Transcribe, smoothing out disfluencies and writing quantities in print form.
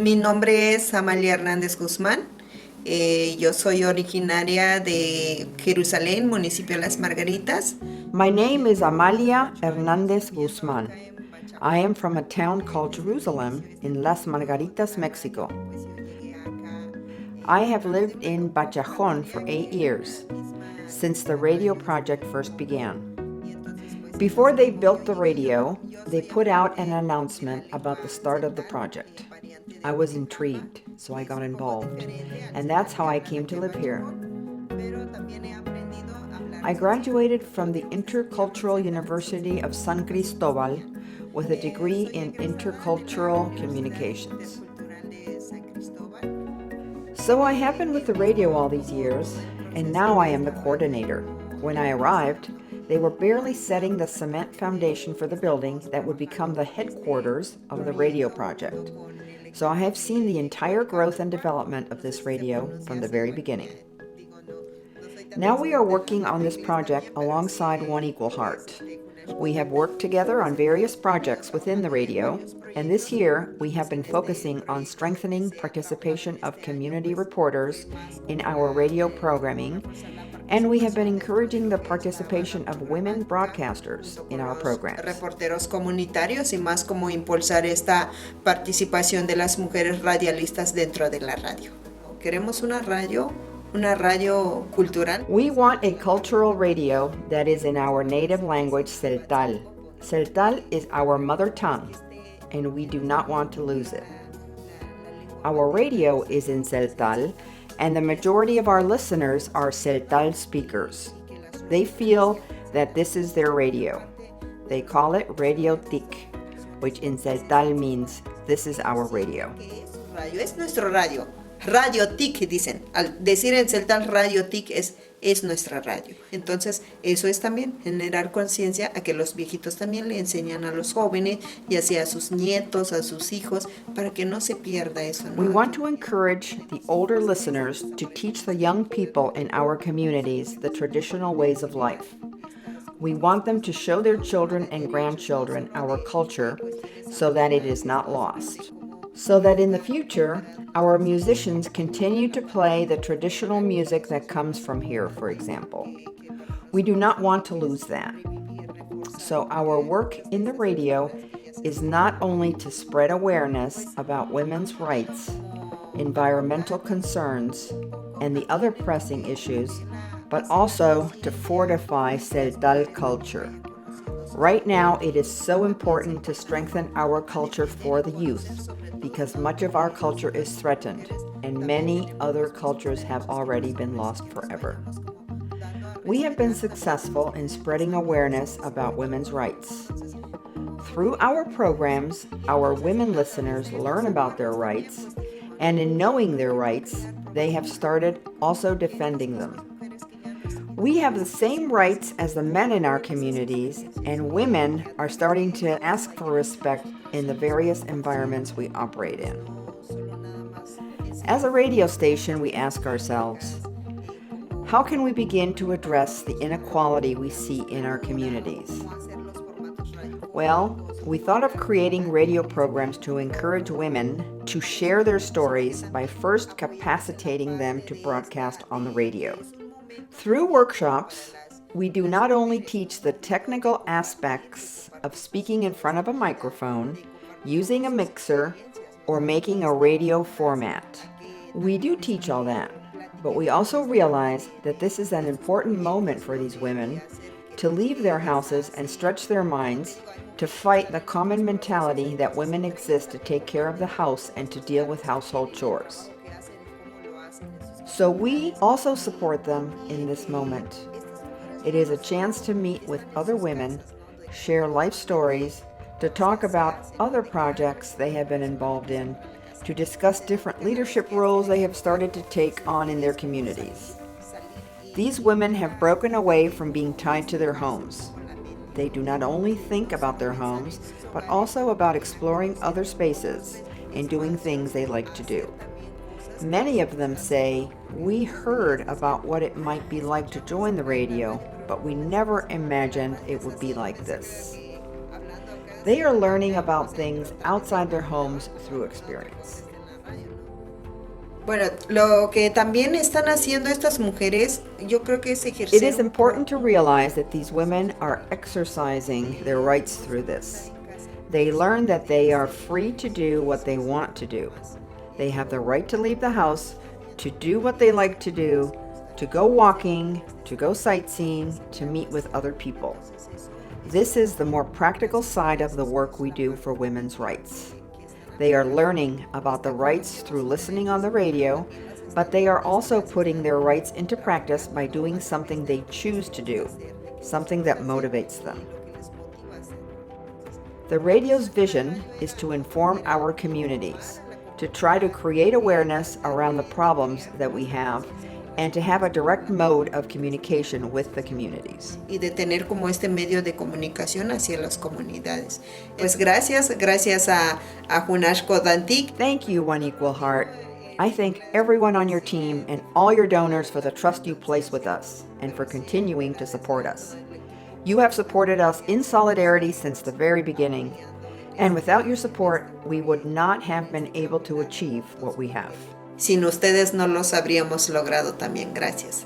Mi nombre es Amalia Hernández Guzmán. Yo soy originaria de Jerusalén, municipio de Las Margaritas. My name is Amalia Hernández Guzmán. I am from a town called Jerusalem in Las Margaritas, Mexico. I have lived in Bachajon for 8 years, since the radio project first began. Before they built the radio, they put out an announcement about the start of the project. I was intrigued, so I got involved, and that's how I came to live here. I graduated from the Intercultural University of San Cristobal with a degree in Intercultural Communications. So I have been with the radio all these years, and now I am the coordinator. When I arrived, they were barely setting the cement foundation for the building that would become the headquarters of the radio project. So I have seen the entire growth and development of this radio from the very beginning. Now we are working on this project alongside One Equal Heart. We have worked together on various projects within the radio, and this year we have been focusing on strengthening participation of community reporters in our radio programming, and we have been encouraging the participation of women broadcasters in our programs. Reporteros comunitarios y más como impulsar esta participación de las mujeres radialistas dentro de la radio. Queremos una radio cultural. We want a cultural radio that is in our native language, Tseltal. Tseltal is our mother tongue, and we do not want to lose it. Our radio is in Tseltal, and the majority of our listeners are Tseltal speakers. They feel that this is their radio. They call it Radio Tic, which in Tseltal means this is our radio. Radio es nuestro radio. Radio Tic, dicen. Al decir en Tseltal Radio Tic es nuestra radio. Entonces, eso es también generar conciencia a que los viejitos también le enseñan a los jóvenes, ya sea a sus nietos, a sus hijos, para que no se pierda eso, ¿no? We want to encourage the older listeners to teach the young people in our communities the traditional ways of life. We want them to show their children and grandchildren our culture so that it is not lost. So that in the future, our musicians continue to play the traditional music that comes from here, for example. We do not want to lose that. So our work in the radio is not only to spread awareness about women's rights, environmental concerns, and the other pressing issues, but also to fortify Tseltal culture. Right now, it is so important to strengthen our culture for the youth, because much of our culture is threatened, and many other cultures have already been lost forever. We have been successful in spreading awareness about women's rights. Through our programs, our women listeners learn about their rights, and in knowing their rights, they have started also defending them. We have the same rights as the men in our communities, and women are starting to ask for respect in the various environments we operate in. As a radio station, we ask ourselves, how can we begin to address the inequality we see in our communities? Well, we thought of creating radio programs to encourage women to share their stories by first capacitating them to broadcast on the radio. Through workshops, we do not only teach the technical aspects of speaking in front of a microphone, using a mixer, or making a radio format. We do teach all that, but we also realize that this is an important moment for these women to leave their houses and stretch their minds to fight the common mentality that women exist to take care of the house and to deal with household chores. So we also support them in this moment. It is a chance to meet with other women, share life stories, to talk about other projects they have been involved in, to discuss different leadership roles they have started to take on in their communities. These women have broken away from being tied to their homes. They do not only think about their homes, but also about exploring other spaces and doing things they like to do. Many of them say, we heard about what it might be like to join the radio, but we never imagined it would be like this. They are learning about things outside their homes through experience. Bueno, lo que también están haciendo estas mujeres, yo creo que es It ejercer. is important to realize that these women are exercising their rights through this. They learn that they are free to do what they want to do. They have the right to leave the house, to do what they like to do, to go walking, to go sightseeing, to meet with other people. This is the more practical side of the work we do for women's rights. They are learning about the rights through listening on the radio, but they are also putting their rights into practice by doing something they choose to do, something that motivates them. The radio's vision is to inform our communities, to try to create awareness around the problems that we have, and to have a direct mode of communication with the communities. Y de tener como este medio de comunicación hacia las comunidades. Pues gracias a Junashko Dantik. Thank you, One Equal Heart. I thank everyone on your team and all your donors for the trust you place with us and for continuing to support us. You have supported us in solidarity since the very beginning, and without your support, we would not have been able to achieve what we have. Sin ustedes no los habríamos logrado también. Gracias.